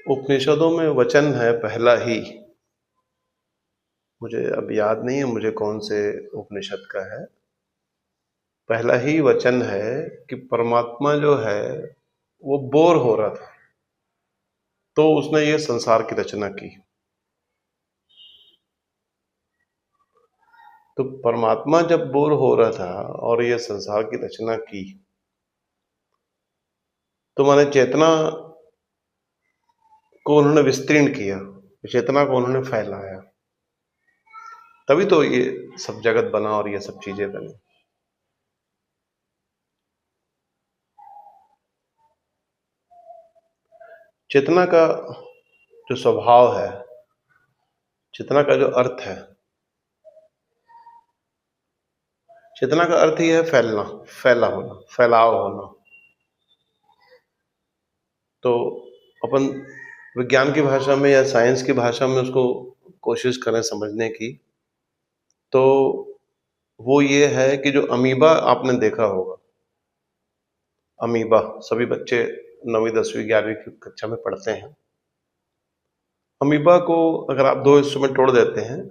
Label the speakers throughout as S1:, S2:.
S1: उपनिषदों में वचन है पहला ही, मुझे अब याद नहीं है मुझे कौन से उपनिषद का है। पहला ही वचन है कि परमात्मा जो है वो बोर हो रहा था, तो उसने ये संसार की रचना की। तो परमात्मा जब बोर हो रहा था और ये संसार की रचना की, तो माने चेतना को उन्होंने विस्तीर्ण किया, चेतना को उन्होंने फैलाया, तभी तो ये सब जगत बना और ये सब चीजें बनी। चेतना का जो स्वभाव है, चेतना का जो अर्थ है, चेतना का अर्थ ही है फैलना, फैला होना, फैलाव होना। तो अपन विज्ञान की भाषा में या साइंस की भाषा में उसको कोशिश करें समझने की, तो वो ये है कि जो अमीबा आपने देखा होगा, अमीबा सभी बच्चे 9वीं 10वीं 11वीं की कक्षा में पढ़ते हैं। अमीबा को अगर आप दो हिस्सों में तोड़ देते हैं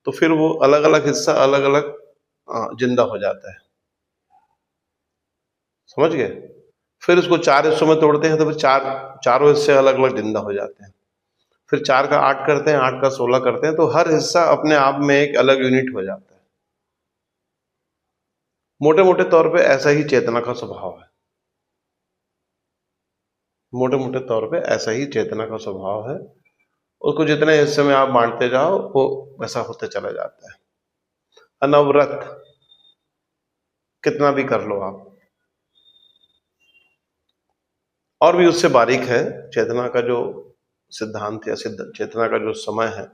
S1: तो फिर वो अलग अलग हिस्सा अलग अलग जिंदा हो जाता है, समझ गए। फिर उसको 4 हिस्सों में तोड़ते हैं तो फिर चारों हिस्से अलग अलग जिंदा हो जाते हैं। फिर 4 का 8 करते हैं, 8 का 16 करते हैं, तो हर हिस्सा अपने आप में एक अलग यूनिट हो जाता है। मोटे मोटे तौर पे ऐसा ही चेतना का स्वभाव है, मोटे मोटे तौर पे ऐसा ही चेतना का स्वभाव है। उसको जितने हिस्से में आप बांटते जाओ वो वैसा होते चला जाता है। अनवरत कितना भी कर लो आप। और भी उससे बारीक है चेतना का जो सिद्धांत या सिद्ध चेतना का जो समय है,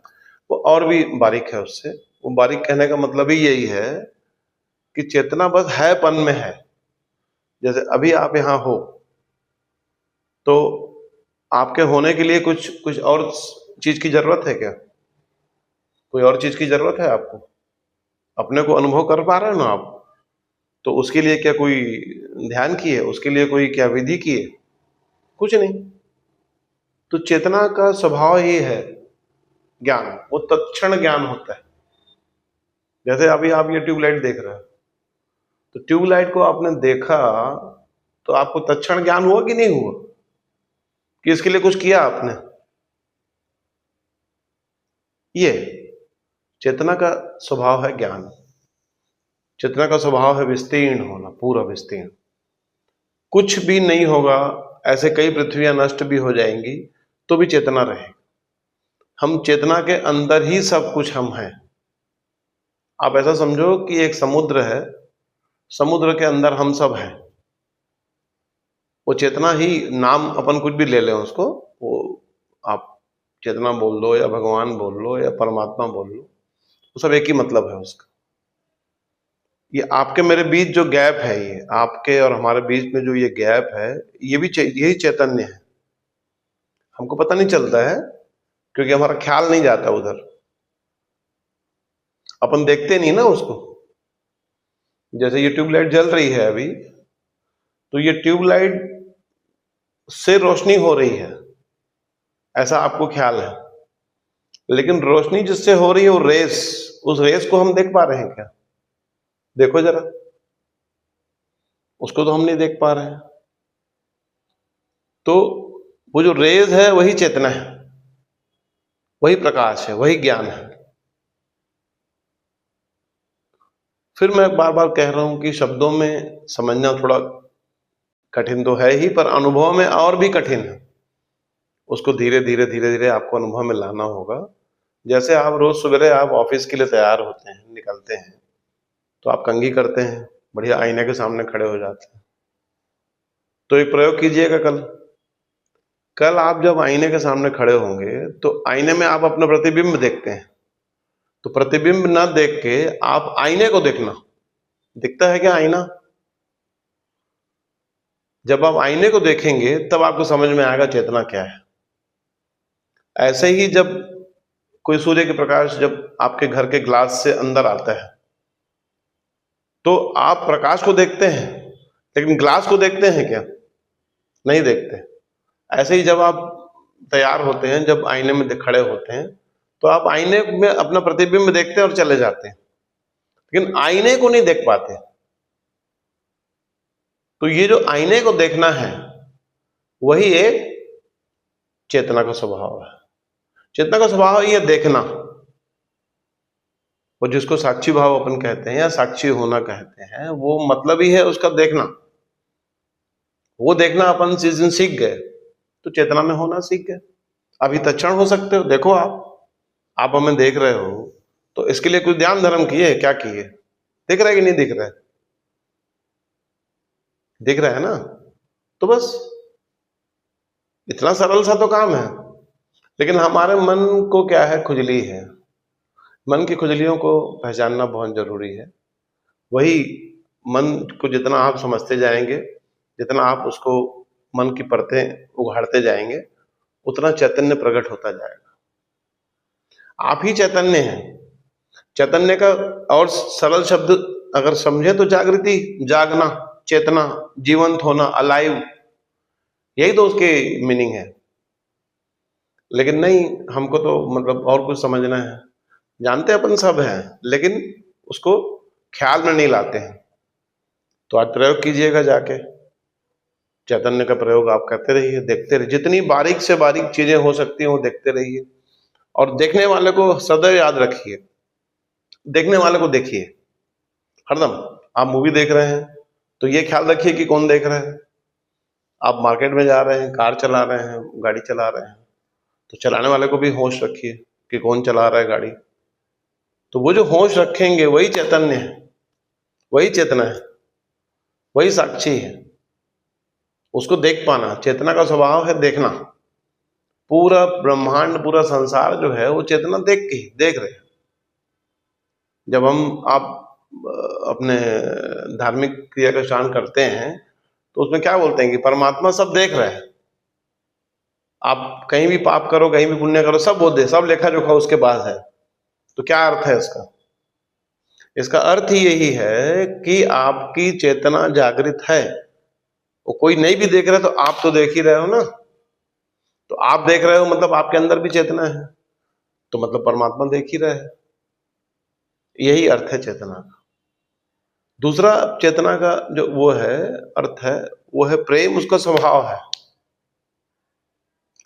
S1: वो और भी बारीक है उससे। वो बारीक कहने का मतलब ही यही है कि चेतना बस है पन में है। जैसे अभी आप यहाँ हो, तो आपके होने के लिए कुछ कुछ और चीज की जरूरत है क्या? कोई और चीज की जरूरत है आपको? अपने को अनुभव कर पा रहे हो ना आप? तो उसके लिए क्या कोई ध्यान किए? उसके लिए कोई क्या विधि किए? कुछ नहीं। तो चेतना का स्वभाव ये है ज्ञान, वो तत्क्षण ज्ञान होता है। जैसे अभी आप ये ट्यूबलाइट देख रहे हो, तो ट्यूबलाइट को आपने देखा तो आपको तत्क्षण ज्ञान हुआ कि नहीं हुआ कि इसके लिए कुछ किया आपने? ये चेतना का स्वभाव है ज्ञान। चेतना का स्वभाव है विस्तीर्ण होना, पूरा विस्तीर्ण। कुछ भी नहीं होगा, ऐसे कई पृथ्वियां नष्ट भी हो जाएंगी तो भी चेतना रहे। हम चेतना के अंदर ही सब कुछ हम हैं। आप ऐसा समझो कि एक समुद्र है, समुद्र के अंदर हम सब हैं। वो चेतना ही, नाम अपन कुछ भी ले लें उसको, वो आप चेतना बोल लो या भगवान बोल लो या परमात्मा बोल लो, वो सब एक ही मतलब है उसका। ये आपके मेरे बीच जो गैप है, ये आपके और हमारे बीच में जो ये गैप है, ये भी यही चैतन्य है। हमको पता नहीं चलता है क्योंकि हमारा ख्याल नहीं जाता उधर, अपन देखते नहीं ना उसको। जैसे ये ट्यूबलाइट जल रही है अभी, तो ये ट्यूबलाइट से रोशनी हो रही है ऐसा आपको ख्याल है, लेकिन रोशनी जिससे हो रही है वो रेस, उस रेस को हम देख पा रहे हैं क्या? देखो जरा, उसको तो हम नहीं देख पा रहे हैं। तो वो जो रेज है वही चेतना है, वही प्रकाश है, वही ज्ञान है। फिर मैं बार बार कह रहा हूं कि शब्दों में समझना थोड़ा कठिन तो है ही, पर अनुभव में और भी कठिन है। उसको धीरे धीरे धीरे धीरे आपको अनुभव में लाना होगा। जैसे आप रोज सवेरे आप ऑफिस के लिए तैयार होते हैं, निकलते हैं, तो आप कंघी करते हैं, बढ़िया आईने के सामने खड़े हो जाते हैं। तो एक प्रयोग कीजिएगा कल। कल आप जब आईने के सामने खड़े होंगे तो आईने में आप अपना प्रतिबिंब देखते हैं, तो प्रतिबिंब ना देख के आप आईने को देखना। दिखता है क्या आईना? जब आप आईने को देखेंगे तब आपको समझ में आएगा चेतना क्या है। ऐसे ही जब कोई सूर्य के प्रकाश जब आपके घर के ग्लास से अंदर आता है, तो आप प्रकाश को देखते हैं, लेकिन ग्लास को देखते हैं क्या? नहीं देखते। ऐसे ही जब आप तैयार होते हैं, जब आईने में खड़े होते हैं, तो आप आईने में अपना प्रतिबिंब देखते हैं और चले जाते हैं, लेकिन आईने को नहीं देख पाते। तो ये जो आईने को देखना है, वही एक चेतना का स्वभाव है। चेतना का स्वभाव है ये देखना। वो जिसको साक्षी भाव अपन कहते हैं या साक्षी होना कहते हैं, वो मतलब ही है उसका देखना। वो देखना अपन जिस दिन सीख गए, तो चेतना में होना सीख गए। अभी तत्क्षण हो सकते हो, देखो आप हमें देख रहे हो, तो इसके लिए कुछ ध्यान धर्म किए, क्या किए? दिख रहा है कि नहीं दिख रहा है? दिख रहा है ना? तो बस इतना सरल सा तो काम है। लेकिन हमारे मन को क्या है, खुजली है। मन की खुजलियों को पहचानना बहुत जरूरी है। वही मन को जितना आप समझते जाएंगे, जितना आप उसको मन की परतें उघाड़ते जाएंगे, उतना चैतन्य प्रकट होता जाएगा। आप ही चैतन्य हैं। चैतन्य का और सरल शब्द अगर समझे तो जागृति, जागना, चेतना, जीवंत होना, अलाइव, यही तो उसके मीनिंग है। लेकिन नहीं, हमको तो मतलब और कुछ समझना है। जानते अपन सब हैं, लेकिन उसको ख्याल में नहीं लाते हैं। तो आज प्रयोग कीजिएगा जाके, चैतन्य का प्रयोग आप करते रहिए, देखते रहिए। जितनी बारीक से बारीक चीजें हो सकती हैं वो देखते रहिए। और देखने वाले को सदैव याद रखिए, देखने वाले को देखिए हरदम। आप मूवी देख रहे हैं तो ये ख्याल रखिए कि कौन देख रहा है। आप मार्केट में जा रहे हैं, कार चला रहे हैं, गाड़ी चला रहे हैं, तो चलाने वाले को भी होश रखिए कि कौन चला रहा है गाड़ी। तो वो जो होश रखेंगे वही चैतन्य है, वही चेतना है, वही साक्षी है। उसको देख पाना, चेतना का स्वभाव है देखना। पूरा ब्रह्मांड, पूरा संसार जो है वो चेतना देख रहे हैं। जब आप अपने धार्मिक क्रिया का अनुष्ठान करते हैं, तो उसमें क्या बोलते हैं कि परमात्मा सब देख रहे हैं। आप कहीं भी पाप करो, कहीं भी पुण्य करो, सब वो दे, सब लेखा जोखा उसके पास है। तो क्या अर्थ है इसका? इसका अर्थ ही यही है कि आपकी चेतना जागृत है। वो कोई नहीं भी देख रहा है तो आप तो देख ही रहे हो ना। तो आप देख रहे हो मतलब आपके अंदर भी चेतना है, तो मतलब परमात्मा देख ही रहा है। यही अर्थ है चेतना का। दूसरा चेतना का जो वो है अर्थ है, वो है प्रेम। उसका स्वभाव है,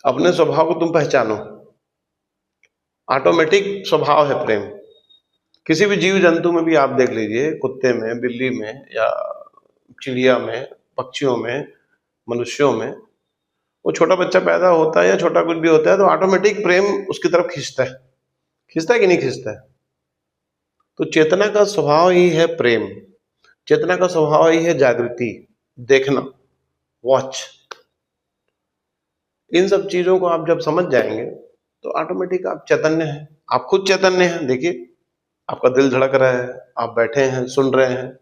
S1: अपने स्वभाव को तुम पहचानो। ऑटोमेटिक स्वभाव है प्रेम। किसी भी जीव जंतु में भी आप देख लीजिए, कुत्ते में, बिल्ली में, या चिड़िया में, पक्षियों में, मनुष्यों में, वो छोटा बच्चा पैदा होता है या छोटा कुछ भी होता है तो ऑटोमेटिक प्रेम उसकी तरफ खींचता है। खींचता है कि नहीं खींचता है? तो चेतना का स्वभाव ही है प्रेम। चेतना का स्वभाव ही है जागृति, देखना, वॉच। इन सब चीजों को आप जब समझ जाएंगे तो ऑटोमेटिक आप चैतन्य हैं। आप खुद चैतन्य हैं। देखिए, आपका दिल धड़क रहा है, आप बैठे हैं, सुन रहे हैं,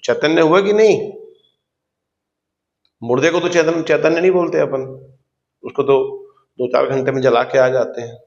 S1: चैतन्य हुआ कि नहीं? मुर्दे को तो चैतन्य नहीं बोलते अपन, उसको तो 2-4 घंटे में जला के आ जाते हैं।